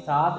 7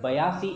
82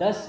10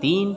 3,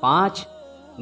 5,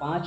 5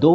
2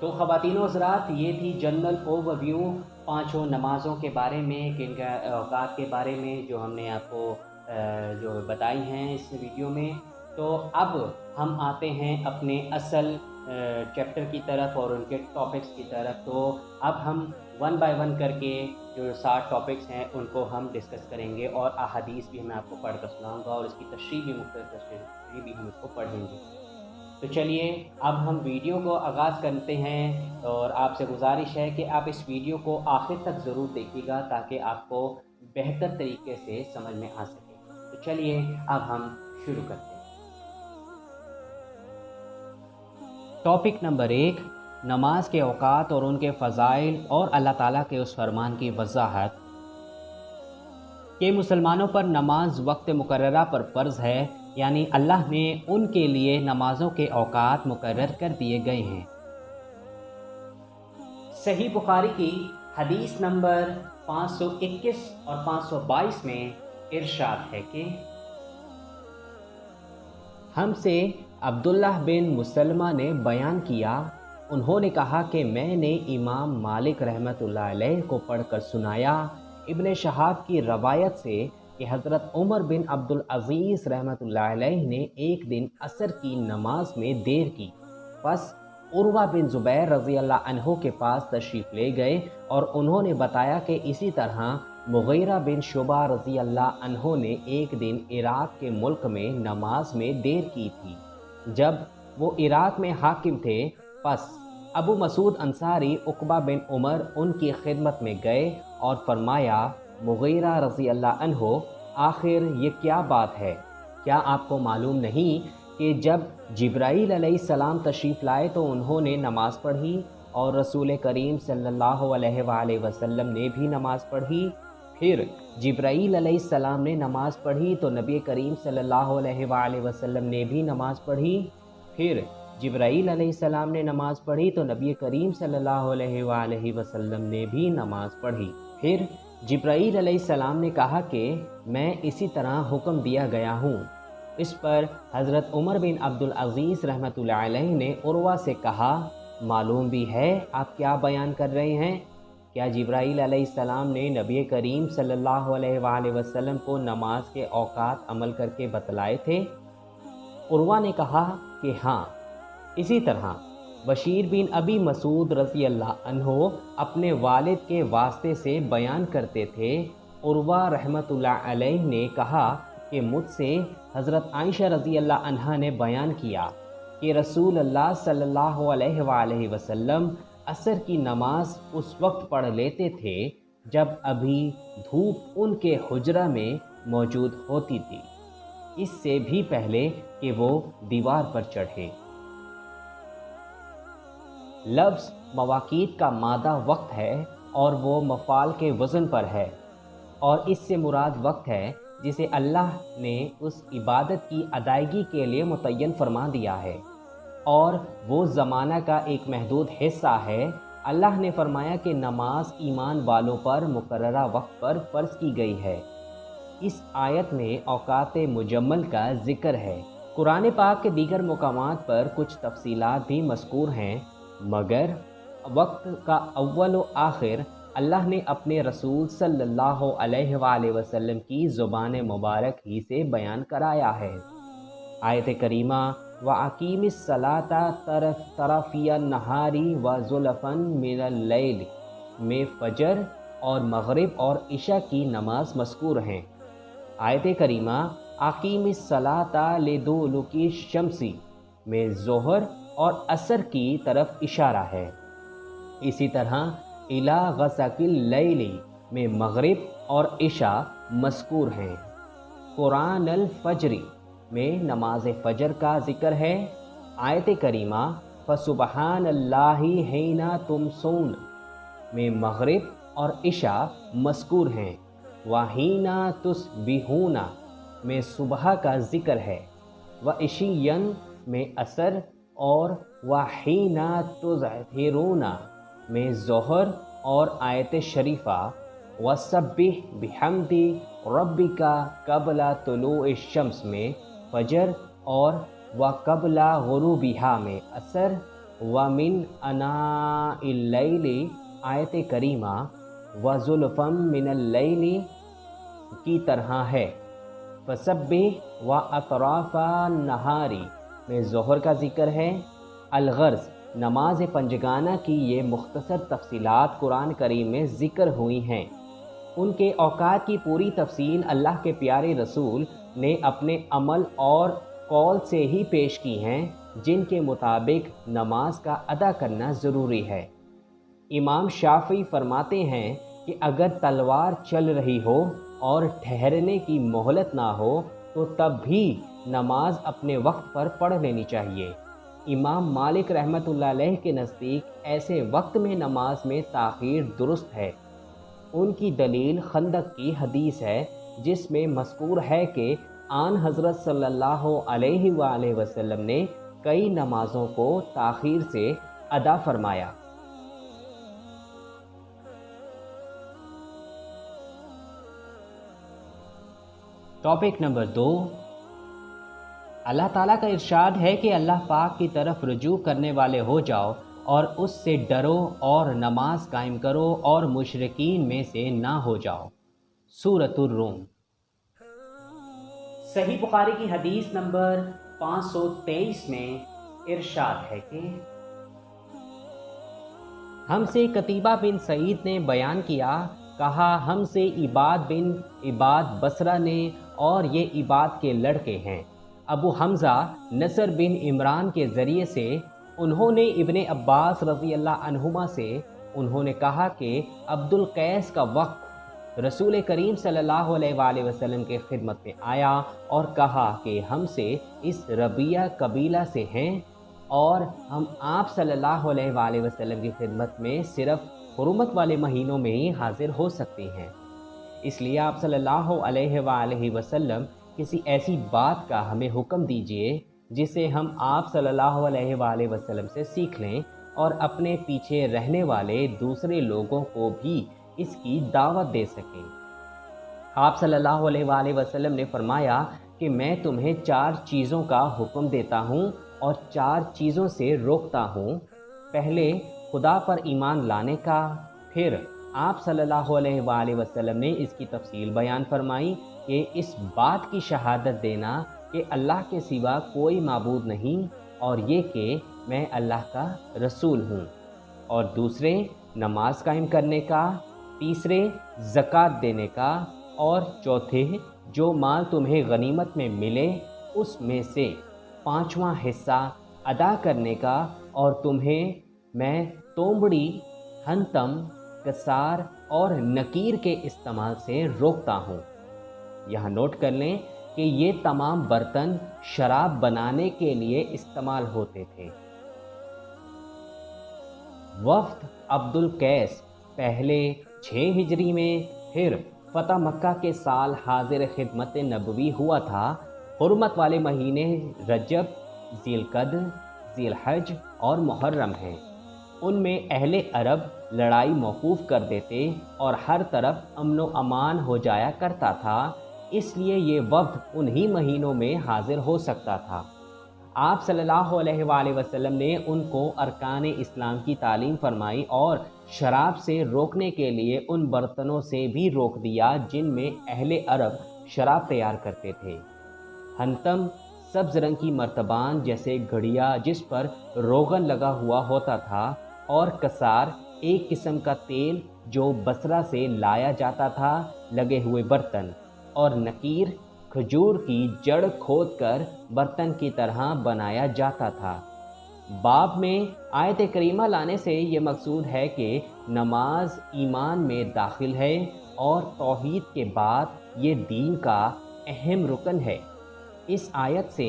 تو خواتین و حضرات، یہ تھی جنرل اوور ویو پانچوں نمازوں کے بارے میں، کہ ان کا اوقات کے بارے میں جو ہم نے آپ کو جو بتائی ہیں اس ویڈیو میں۔ تو اب ہم آتے ہیں اپنے اصل چیپٹر کی طرف اور ان کے ٹاپکس کی طرف۔ تو اب ہم ون بائی ون کر کے جو 60 ٹاپکس ہیں ان کو ہم ڈسکس کریں گے، اور احادیث بھی میں آپ کو پڑھ کر سناؤں گا، اور اس کی تشریح بھی، مختلف تشریح بھی ہم اس کو پڑھیں گے۔ تو چلیے اب ہم ویڈیو کو آغاز کرتے ہیں، اور آپ سے گزارش ہے کہ آپ اس ویڈیو کو آخر تک ضرور دیکھیے گا تاکہ آپ کو بہتر طریقے سے سمجھ میں آ سکے۔ تو چلیے اب ہم شروع کرتے ہیں۔ ٹاپک نمبر 1، نماز کے اوقات اور ان کے فضائل اور اللہ تعالیٰ کے اس فرمان کی وضاحت کہ مسلمانوں پر نماز وقت مقررہ پر فرض ہے، یعنی اللہ نے ان کے لیے نمازوں کے اوقات مقرر کر دیے گئے ہیں۔ صحیح بخاری کی حدیث نمبر 521 اور 522 میں ارشاد ہے کہ ہم سے عبداللہ بن مسلمہ نے بیان کیا، انہوں نے کہا کہ میں نے امام مالک رحمۃ اللہ علیہ کو پڑھ کر سنایا ابن شہاب کی روایت سے کہ حضرت عمر بن عبدالعزیز رحمۃ اللہ علیہ نے ایک دن عصر کی نماز میں دیر کی، پس عروہ بن زبیر رضی اللہ عنہ کے پاس تشریف لے گئے اور انہوں نے بتایا کہ اسی طرح مغیرہ بن شعبہ رضی اللہ عنہ نے ایک دن عراق کے ملک میں نماز میں دیر کی تھی جب وہ عراق میں حاکم تھے۔ پس ابو مسعود انصاری عقبہ بن عمر ان کی خدمت میں گئے اور فرمایا، مغیرہ رضی اللہ عنہ، آخر یہ کیا بات ہے؟ کیا آپ کو معلوم نہیں کہ جب جبرائیل علیہ السلام تشریف لائے تو انہوں نے نماز پڑھی، اور رسول کریم صلی اللہ علیہ وآلہ وسلم نے بھی نماز پڑھی؟ پھر جبرائیل علیہ السلام نے نماز پڑھی تو نبی کریم صلی اللہ علیہ وآلہ وسلم نے بھی نماز پڑھی؟ پھر جبرائیل علیہ السلام نے نماز پڑھی تو نبی کریم صلی اللہ علیہ وآلہ وسلم نے بھی نماز پڑھی۔ پھر جبرائیل علیہ السلام نے کہا کہ میں اسی طرح حکم دیا گیا ہوں۔ اس پر حضرت عمر بن عبدالعزیز رحمۃ اللہ علیہ نے عروہ سے کہا، معلوم بھی ہے آپ کیا بیان کر رہے ہیں؟ کیا جبرائیل علیہ السلام نے نبی کریم صلی اللہ علیہ وآلہ وسلم کو نماز کے اوقات عمل کر کے بتلائے تھے؟ عروہ نے کہا کہ ہاں۔ اسی طرح بشیر بن ابی مسعود رضی اللہ عنہ اپنے والد کے واسطے سے بیان کرتے تھے۔ عروہ رحمۃ اللہ علیہ نے کہا کہ مجھ سے حضرت عائشہ رضی اللہ عنہا نے بیان کیا کہ رسول اللہ صلی اللہ علیہ وآلہ وسلم عصر کی نماز اس وقت پڑھ لیتے تھے جب ابھی دھوپ ان کے حجرہ میں موجود ہوتی تھی، اس سے بھی پہلے کہ وہ دیوار پر چڑھے۔ لفظ مواقیت کا مادہ وقت ہے اور وہ مفعول کے وزن پر ہے، اور اس سے مراد وقت ہے جسے اللہ نے اس عبادت کی ادائیگی کے لیے متعین فرما دیا ہے، اور وہ زمانہ کا ایک محدود حصہ ہے۔ اللہ نے فرمایا کہ نماز ایمان والوں پر مقررہ وقت پر فرض کی گئی ہے۔ اس آیت میں اوقات مجمل کا ذکر ہے۔ قرآن پاک کے دیگر مقامات پر کچھ تفصیلات بھی مذکور ہیں، مگر وقت کا اول و آخر اللہ نے اپنے رسول صلی اللہ علیہ وآلہ وسلم کی زبان مبارک ہی سے بیان کرایا ہے۔ آیت کریمہ وَأَقِیمِ الصَّلَاةَ طَرَفَیَ النَّہَارِ وَزُلَفًا مِنَ اللَّیلِ میں فجر اور مغرب اور عشاء کی نماز مذکور ہیں۔ آیت کریمہ اقیم الصلاۃ لدلوک الشمس میں ظہر اور عصر کی طرف اشارہ ہے۔ اسی طرح الی غسق اللیل میں مغرب اور عشاء مذکور ہیں۔ قرآن الفجر میں نماز فجر کا ذکر ہے۔ آیت کریمہ فسبحان اللہ حین تمسون میں مغرب اور عشاء مذکور ہیں۔ وحین تصبحون میں صبح کا ذکر ہے۔ وعشیا میں عصر اور وحین تظہرون میں ظہر اور آیت شریفہ وسبح بحمد ربک قبل طلوع الشمس میں فجر اور وقبل غروبہا میں عصر وَمِنْ أَنَاءِ اللَّيْلِ آیت کریمہ وَزُلْفًا مِنَ اللَّيْلِ کی طرح ہے۔ فَسَبِّحْ وَأَطْرَافَ النَّهَارِ میں ظہر کا ذکر ہے۔ الغرض نماز پنجگانہ کی یہ مختصر تفصیلات قرآن کریم میں ذکر ہوئی ہیں۔ ان کے اوقات کی پوری تفصیل اللہ کے پیارے رسول نے اپنے عمل اور قول سے ہی پیش کی ہیں، جن کے مطابق نماز کا ادا کرنا ضروری ہے۔ امام شافعی فرماتے ہیں کہ اگر تلوار چل رہی ہو اور ٹھہرنے کی مہلت نہ ہو تو تب بھی نماز اپنے وقت پر پڑھ لینی چاہیے۔ امام مالک رحمۃ اللہ علیہ کے نزدیک ایسے وقت میں نماز میں تاخیر درست ہے۔ ان کی دلیل خندق کی حدیث ہے، جس میں مذکور ہے کہ آن حضرت صلی اللہ علیہ وآلہ وسلم نے کئی نمازوں کو تاخیر سے ادا فرمایا۔ ٹاپک نمبر 2، اللہ تعالیٰ کا ارشاد ہے کہ اللہ پاک کی طرف رجوع کرنے والے ہو جاؤ اور اس سے ڈرو اور نماز قائم کرو اور مشرکین میں سے نہ ہو جاؤ۔ سورۃ الروم۔ صحیح بخاری کی حدیث نمبر 523 میں ارشاد ہے کہ ہم سے قتیبہ بن سعید نے بیان کیا، کہا ہم سے عباد بن عباد بصرہ نے، اور یہ عباد کے لڑکے ہیں، ابو حمزہ نصر بن عمران کے ذریعے سے، انہوں نے ابن عباس رضی اللہ عنہما سے انہوں نے کہا کہ عبد القیس کا وقت رسول کریم صلی اللہ علیہ وآلہ وسلم کے خدمت میں آیا اور کہا کہ ہم سے اس ربیہ قبیلہ سے ہیں اور ہم آپ صلی اللہ علیہ وآلہ وسلم کی خدمت میں صرف حرمت والے مہینوں میں ہی حاضر ہو سکتے ہیں، اس لیے آپ صلی اللہ علیہ وآلہ وسلم کسی ایسی بات کا ہمیں حکم دیجئے جسے ہم آپ صلی اللہ علیہ وآلہ وسلم سے سیکھ لیں اور اپنے پیچھے رہنے والے دوسرے لوگوں کو بھی اس کی دعوت دے سکیں۔ آپ صلی اللہ علیہ وآلہ وسلم نے فرمایا کہ میں تمہیں 4 چیزوں کا حکم دیتا ہوں اور 4 چیزوں سے روکتا ہوں۔ پہلے خدا پر ایمان لانے کا، پھر آپ صلی اللہ علیہ وآلہ وسلم نے اس کی تفصیل بیان فرمائی کہ اس بات کی شہادت دینا کہ اللہ کے سوا کوئی معبود نہیں اور یہ کہ میں اللہ کا رسول ہوں، اور دوسرے نماز قائم کرنے کا، تیسرے زکوٰۃ دینے کا، اور چوتھے جو مال تمہیں غنیمت میں ملے اس میں سے 5واں حصہ ادا کرنے کا، اور تمہیں میں تومڑی، ہنتم، کسار اور نکیر کے استعمال سے روکتا ہوں۔ یہاں نوٹ کر لیں کہ یہ تمام برتن شراب بنانے کے لیے استعمال ہوتے تھے۔ وفد عبد القیس پہلے 6 ہجری میں، پھر فتح مکہ کے سال حاضر خدمت نبوی ہوا تھا۔ حرمت والے مہینے رجب، ذی القعدہ، ذی الحج اور محرم ہیں۔ ان میں اہل عرب لڑائی موقوف کر دیتے اور ہر طرف امن و امان ہو جایا کرتا تھا، اس لیے یہ وفد انہی مہینوں میں حاضر ہو سکتا تھا۔ آپ صلی اللہ علیہ وآلہ وسلم نے ان کو ارکان اسلام کی تعلیم فرمائی اور شراب سے روکنے کے لیے ان برتنوں سے بھی روک دیا جن میں اہل عرب شراب تیار کرتے تھے۔ ہنتم سبز رنگ کی مرتبان جیسے گھڑیا جس پر روغن لگا ہوا ہوتا تھا، اور کسار ایک قسم کا تیل جو بصرہ سے لایا جاتا تھا لگے ہوئے برتن، اور نکیر کھجور کی جڑ کھود کر برتن کی طرح بنایا جاتا تھا۔ باب میں آیت کریمہ لانے سے یہ مقصود ہے کہ نماز ایمان میں داخل ہے اور توحید کے بعد یہ دین کا اہم رکن ہے۔ اس آیت سے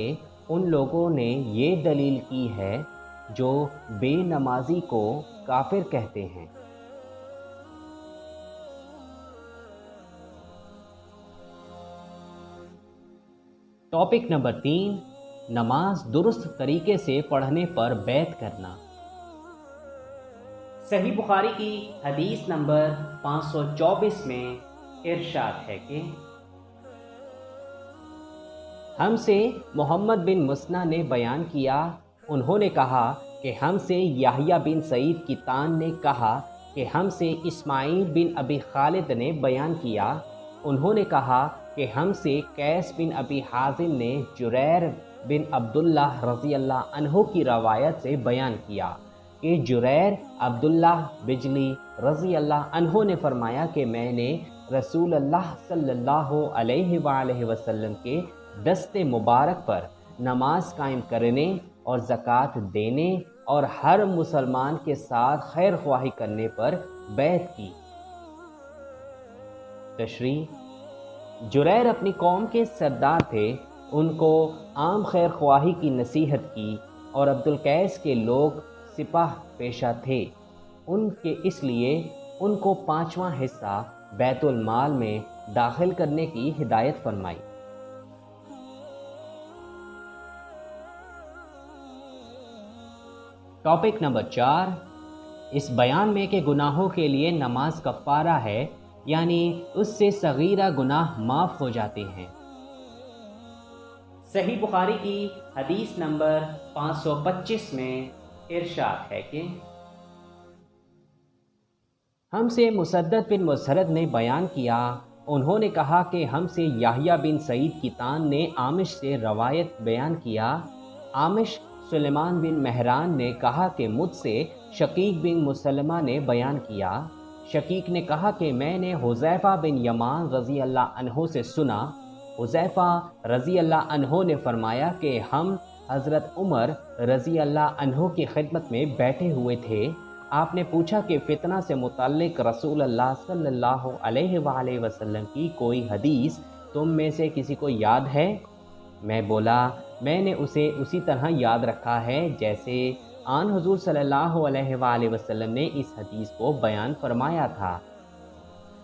ان لوگوں نے یہ دلیل کی ہے جو بے نمازی کو کافر کہتے ہیں۔ ٹاپک نمبر 3، نماز درست طریقے سے پڑھنے پر بیعت کرنا۔ صحیح بخاری کی حدیث نمبر 524 میں ارشاد ہے کہ ہم سے محمد بن مسنہ نے بیان کیا، انہوں نے کہا کہ ہم سے یحییٰ بن سعید کتان نے کہا کہ ہم سے اسماعیل بن ابی خالد نے بیان کیا، انہوں نے کہا کہ ہم سے قیس بن ابی حازم نے جریر بن عبداللہ رضی اللہ عنہ کی روایت سے بیان کیا کہ جریر عبداللہ بجلی رضی اللہ عنہ نے فرمایا کہ میں نے رسول اللہ صلی اللہ علیہ وآلہ وسلم کے دست مبارک پر نماز قائم کرنے اور زکوٰۃ دینے اور ہر مسلمان کے ساتھ خیر خواہی کرنے پر بیعت کی۔ تشریح: جریر اپنی قوم کے سردار تھے، ان کو عام خیر خواہی کی نصیحت کی، اور عبدالقیس کے لوگ سپاہ پیشہ تھے، اس لیے ان کو 5واں حصہ بیت المال میں داخل کرنے کی ہدایت فرمائی۔ ٹاپک نمبر 4، اس بیان میں کہ گناہوں کے لیے نماز کفارہ ہے، یعنی اس سے صغیرہ گناہ معاف ہو جاتے ہیں۔ صحیح بخاری کی حدیث نمبر 525 میں ارشاد ہے کہ ہم سے مسدد بن مسرد نے بیان کیا، انہوں نے کہا کہ ہم سے یحییٰ بن سعید کتان نے عامش سے روایت بیان کیا، عامش سلیمان بن مہران نے کہا کہ مجھ سے شقیق بن مسلمہ نے بیان کیا، شقیق نے کہا کہ میں نے حذیفہ بن یمان رضی اللہ عنہ سے سنا، حذیفہ رضی اللہ عنہ نے فرمایا کہ ہم حضرت عمر رضی اللہ عنہ کی خدمت میں بیٹھے ہوئے تھے، آپ نے پوچھا کہ فتنہ سے متعلق رسول اللہ صلی اللہ علیہ وآلہ وسلم کی کوئی حدیث تم میں سے کسی کو یاد ہے؟ میں بولا میں نے اسے اسی طرح یاد رکھا ہے جیسے آن حضور صلی اللہ علیہ وآلہ وسلم نے اس حدیث کو بیان فرمایا تھا۔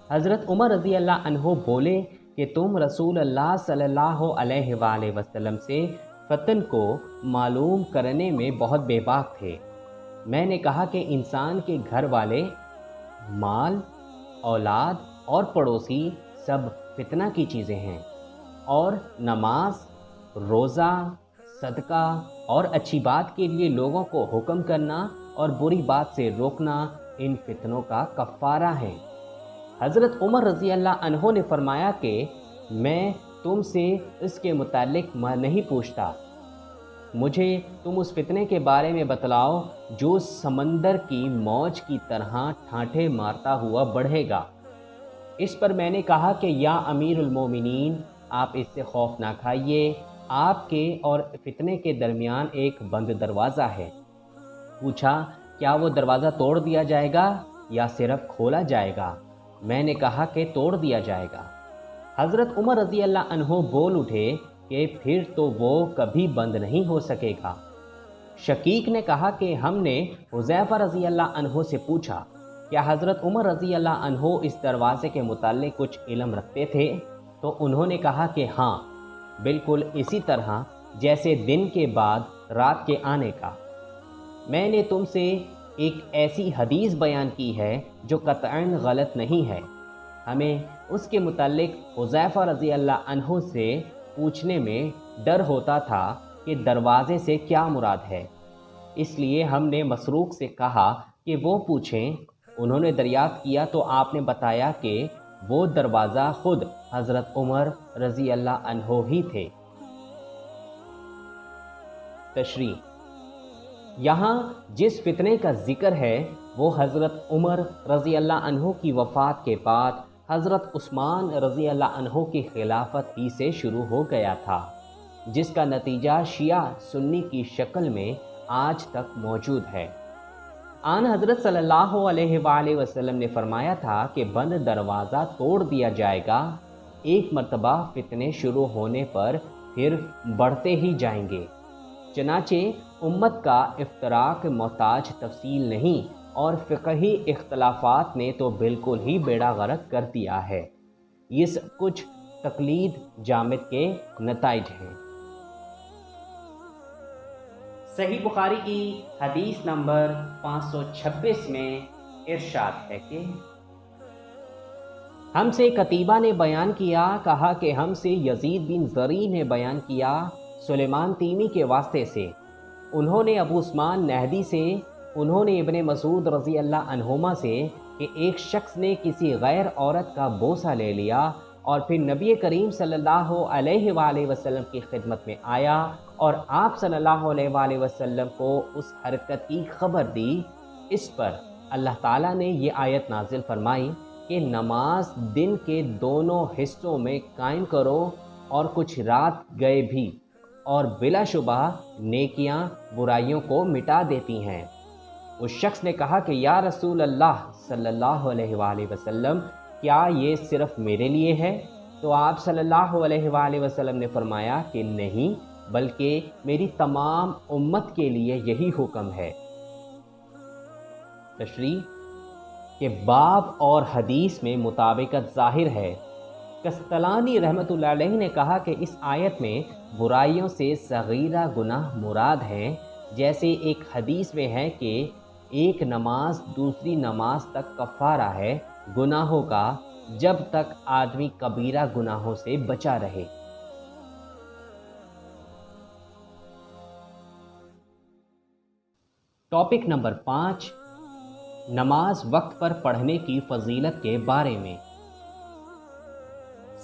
حضرت عمر رضی اللہ عنہ بولے کہ تم رسول اللہ صلی اللہ علیہ وآلہ وسلم سے فتن کو معلوم کرنے میں بہت بے باک تھے۔ میں نے کہا کہ انسان کے گھر والے، مال، اولاد اور پڑوسی سب فتنہ کی چیزیں ہیں، اور نماز، روزہ، صدقہ اور اچھی بات کے لیے لوگوں کو حکم کرنا اور بری بات سے روکنا ان فتنوں کا کفارہ ہے۔ حضرت عمر رضی اللہ عنہ نے فرمایا کہ میں تم سے اس کے متعلق نہیں پوچھتا، مجھے تم اس فتنے کے بارے میں بتلاؤ جو سمندر کی موج کی طرح ٹھانٹے مارتا ہوا بڑھے گا۔ اس پر میں نے کہا کہ یا امیر المومنین، آپ اس سے خوف نہ کھائیے، آپ کے اور فتنے کے درمیان ایک بند دروازہ ہے۔ پوچھا کیا وہ دروازہ توڑ دیا جائے گا یا صرف کھولا جائے گا؟ میں نے کہا کہ توڑ دیا جائے گا۔ حضرت عمر رضی اللہ عنہ بول اٹھے کہ پھر تو وہ کبھی بند نہیں ہو سکے گا۔ شقیق نے کہا کہ ہم نے حذیفہ رضی اللہ عنہ سے پوچھا کیا حضرت عمر رضی اللہ عنہ اس دروازے کے متعلق کچھ علم رکھتے تھے؟ تو انہوں نے کہا کہ ہاں، بالکل اسی طرح جیسے دن کے بعد رات کے آنے کا۔ میں نے تم سے ایک ایسی حدیث بیان کی ہے جو قطعاً غلط نہیں ہے۔ ہمیں اس کے متعلق حذیفہ رضی اللہ عنہ سے پوچھنے میں ڈر ہوتا تھا کہ دروازے سے کیا مراد ہے، اس لیے ہم نے مسروق سے کہا کہ وہ پوچھیں۔ انہوں نے دریافت کیا تو آپ نے بتایا کہ وہ دروازہ خود حضرت عمر رضی اللہ عنہ ہی تھے۔ تشریح: یہاں جس فتنے کا ذکر ہے وہ حضرت عمر رضی اللہ عنہ کی وفات کے بعد حضرت عثمان رضی اللہ عنہ کی خلافت ہی سے شروع ہو گیا تھا، جس کا نتیجہ شیعہ سنی کی شکل میں آج تک موجود ہے۔ آن حضرت صلی اللہ علیہ وآلہ وسلم نے فرمایا تھا کہ بند دروازہ توڑ دیا جائے گا، ایک مرتبہ فتنے شروع ہونے پر پھر بڑھتے ہی جائیں گے۔ چنانچہ امت کا افتراق محتاج تفصیل نہیں، اور فقہی اختلافات نے تو بالکل ہی بیڑا غرق کر دیا ہے۔ یہ سب کچھ تقلید جامد کے نتائج ہیں۔ صحیح بخاری کی حدیث نمبر 526 میں ارشاد ہے کہ ہم سے قتیبہ نے بیان کیا، کہا کہ ہم سے یزید بن زری نے بیان کیا سلیمان تیمی کے واسطے سے، انہوں نے ابو عثمان نہدی سے، انہوں نے ابن مسعود رضی اللہ عنہما سے کہ ایک شخص نے کسی غیر عورت کا بوسہ لے لیا اور پھر نبی کریم صلی اللہ علیہ وآلہ وسلم کی خدمت میں آیا اور آپ صلی اللہ علیہ وآلہ وسلم کو اس حرکت کی خبر دی۔ اس پر اللہ تعالیٰ نے یہ آیت نازل فرمائی کہ نماز دن کے دونوں حصوں میں قائم کرو اور کچھ رات گئے بھی، اور بلا شبہ نیکیاں برائیوں کو مٹا دیتی ہیں۔ اس شخص نے کہا کہ یا رسول اللہ صلی اللہ علیہ وآلہ وسلم، کیا یہ صرف میرے لیے ہے؟ تو آپ صلی اللہ علیہ وآلہ وسلم نے فرمایا کہ نہیں، بلکہ میری تمام امت کے لیے یہی حکم ہے۔ تشریح کہ باب اور حدیث میں مطابقت ظاہر ہے۔ کستلانی رحمۃ اللہ علیہ نے کہا کہ اس آیت میں برائیوں سے صغیرہ گناہ مراد ہیں، جیسے ایک حدیث میں ہے کہ ایک نماز دوسری نماز تک کفارہ ہے گناہوں کا، جب تک آدمی کبیرہ گناہوں سے بچا رہے۔ ٹاپک نمبر 5، نماز وقت پر پڑھنے کی فضیلت کے بارے میں۔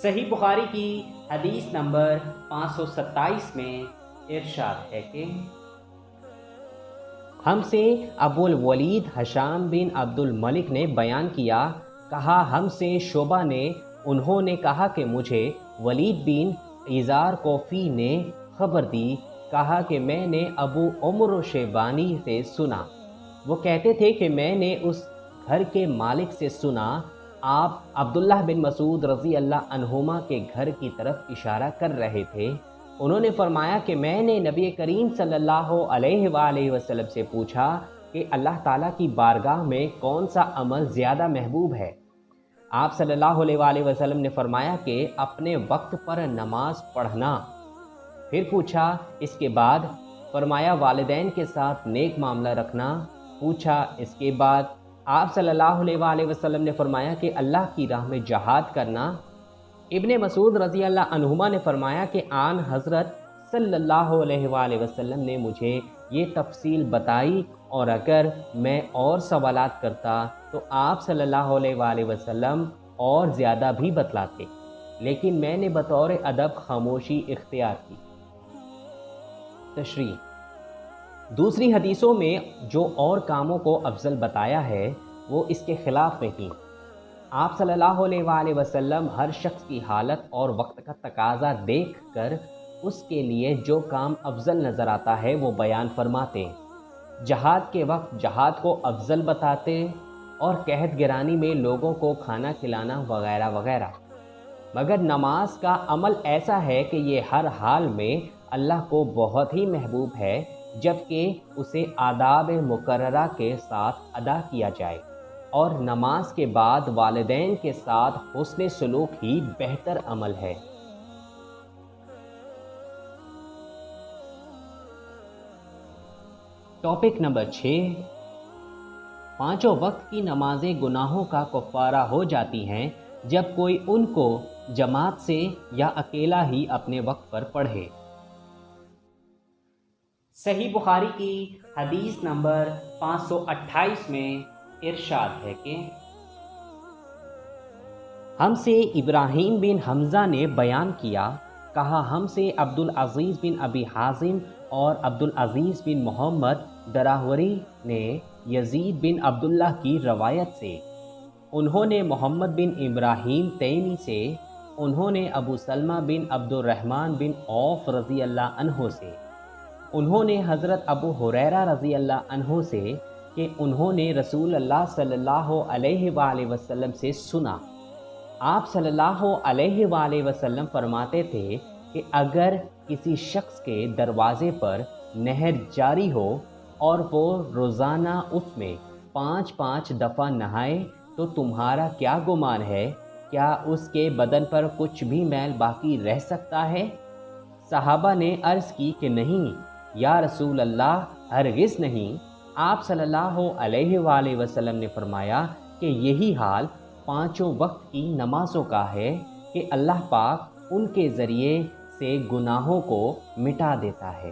صحیح بخاری کی حدیث نمبر 527 میں ارشاد ہے کہ ہم سے ابو الولید حشام بن عبد الملک نے بیان کیا، کہا ہم سے شعبہ نے، انہوں نے کہا کہ مجھے ولید بن ایزار کوفی نے خبر دی، کہا کہ میں نے ابو عمر شیبانی سے سنا، وہ کہتے تھے کہ میں نے اس گھر کے مالک سے سنا، آپ عبداللہ بن مسعود رضی اللہ عنہما کے گھر کی طرف اشارہ کر رہے تھے۔ انہوں نے فرمایا کہ میں نے نبی کریم صلی اللہ علیہ وآلہ وسلم سے پوچھا کہ اللہ تعالیٰ کی بارگاہ میں کون سا عمل زیادہ محبوب ہے؟ آپ صلی اللہ علیہ وآلہ وسلم نے فرمایا کہ اپنے وقت پر نماز پڑھنا۔ پھر پوچھا اس کے بعد؟ فرمایا والدین کے ساتھ نیک معاملہ رکھنا۔ پوچھا اس کے بعد؟ آپ صلی اللہ علیہ وآلہ وسلم نے فرمایا کہ اللہ کی راہ میں جہاد کرنا۔ ابن مسعود رضی اللہ عنہما نے فرمایا کہ آن حضرت صلی اللہ علیہ وآلہ وسلم نے مجھے یہ تفصیل بتائی، اور اگر میں اور سوالات کرتا تو آپ صلی اللہ علیہ وآلہ وسلم اور زیادہ بھی بتلاتے، لیکن میں نے بطور ادب خاموشی اختیار کی۔ تشریح دوسری حدیثوں میں جو اور کاموں کو افضل بتایا ہے وہ اس کے خلاف میں تھیں۔ آپ صلی اللہ علیہ وآلہ وسلم ہر شخص کی حالت اور وقت کا تقاضا دیکھ کر اس کے لیے جو کام افضل نظر آتا ہے وہ بیان فرماتے، جہاد کے وقت جہاد کو افضل بتاتے، اور قحط گرانی میں لوگوں کو کھانا کھلانا وغیرہ وغیرہ۔ مگر نماز کا عمل ایسا ہے کہ یہ ہر حال میں اللہ کو بہت ہی محبوب ہے، جبکہ اسے آداب مقررہ کے ساتھ ادا کیا جائے، اور نماز کے بعد والدین کے ساتھ حسن سلوک ہی بہتر عمل ہے۔ ٹاپک نمبر 6، پانچوں وقت کی نمازیں گناہوں کا کفارہ ہو جاتی ہیں جب کوئی ان کو جماعت سے یا اکیلا ہی اپنے وقت پر پڑھے۔ صحیح بخاری کی حدیث نمبر 528 میں ارشاد ہے کہ ہم سے ابراہیم بن حمزہ نے بیان کیا، کہا ہم سے عبدالعزیز بن ابی حازم اور عبدالعزیز بن محمد دراوری نے یزید بن عبداللہ کی روایت سے، انہوں نے محمد بن ابراہیم تیمی سے، انہوں نے ابو سلمہ بن عبد الرحمن بن عوف رضی اللہ عنہ سے، انہوں نے حضرت ابو ہریرہ رضی اللہ عنہ سے کہ انہوں نے رسول اللہ صلی اللہ علیہ وآلہ وسلم سے سنا، آپ صلی اللہ علیہ وآلہ وسلم فرماتے تھے کہ اگر کسی شخص کے دروازے پر نہر جاری ہو اور وہ روزانہ اس میں 5 دفعہ نہائے تو تمہارا کیا گمان ہے، کیا اس کے بدن پر کچھ بھی میل باقی رہ سکتا ہے؟ صحابہ نے عرض کی کہ نہیں یا رسول اللہ، ہرگز نہیں۔ آپ صلی اللہ علیہ وآلہ وسلم نے فرمایا کہ یہی حال پانچوں وقت کی نمازوں کا ہے کہ اللہ پاک ان کے ذریعے سے گناہوں کو مٹا دیتا ہے۔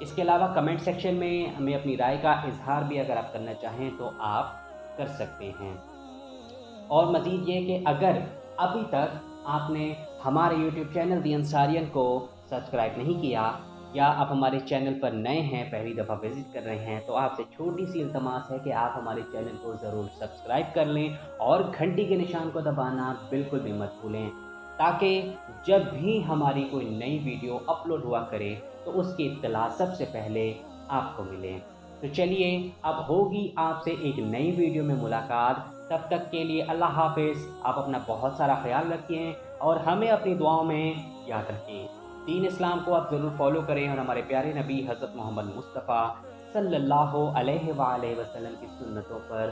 اس کے علاوہ کمنٹ سیکشن میں ہمیں اپنی رائے کا اظہار بھی اگر آپ کرنا چاہیں تو آپ کر سکتے ہیں۔ اور مزید یہ کہ اگر ابھی تک آپ نے ہمارے یوٹیوب چینل دی انصاریل کو سبسکرائب نہیں کیا یا آپ ہمارے چینل پر نئے ہیں، پہلی دفعہ وزٹ کر رہے ہیں، تو آپ سے چھوٹی سی التماس ہے کہ آپ ہمارے چینل کو ضرور سبسکرائب کر لیں اور گھنٹی کے نشان کو دبانا بالکل بھی مت بھولیں، تاکہ جب بھی ہماری کوئی نئی ویڈیو اپلوڈ ہوا کرے تو اس کی اطلاع سب سے پہلے آپ کو ملے۔ تو چلیے اب ہوگی آپ سے ایک نئی ویڈیو میں ملاقات، تب تک کے لیے اللہ حافظ۔ آپ اپنا بہت سارا خیال رکھیں اور ہمیں اپنی دعاؤں میں یاد رکھیں۔ دین اسلام کو آپ ضرور فالو کریں اور ہمارے پیارے نبی حضرت محمد مصطفیٰ صلی اللہ علیہ وآلہ وسلم کی سنتوں پر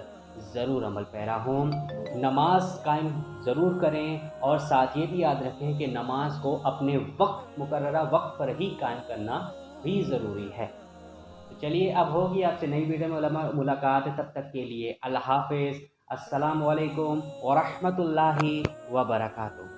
ضرور عمل پیرا ہوں۔ نماز قائم ضرور کریں اور ساتھ یہ بھی یاد رکھیں کہ نماز کو اپنے مقررہ وقت پر ہی قائم کرنا بھی ضروری ہے۔ تو چلیے اب ہوگی آپ سے نئی ویڈیو میں ملاقات، تب تک کے لیے اللہ حافظ۔ السلام علیکم ورحمۃ اللہ وبرکاتہ۔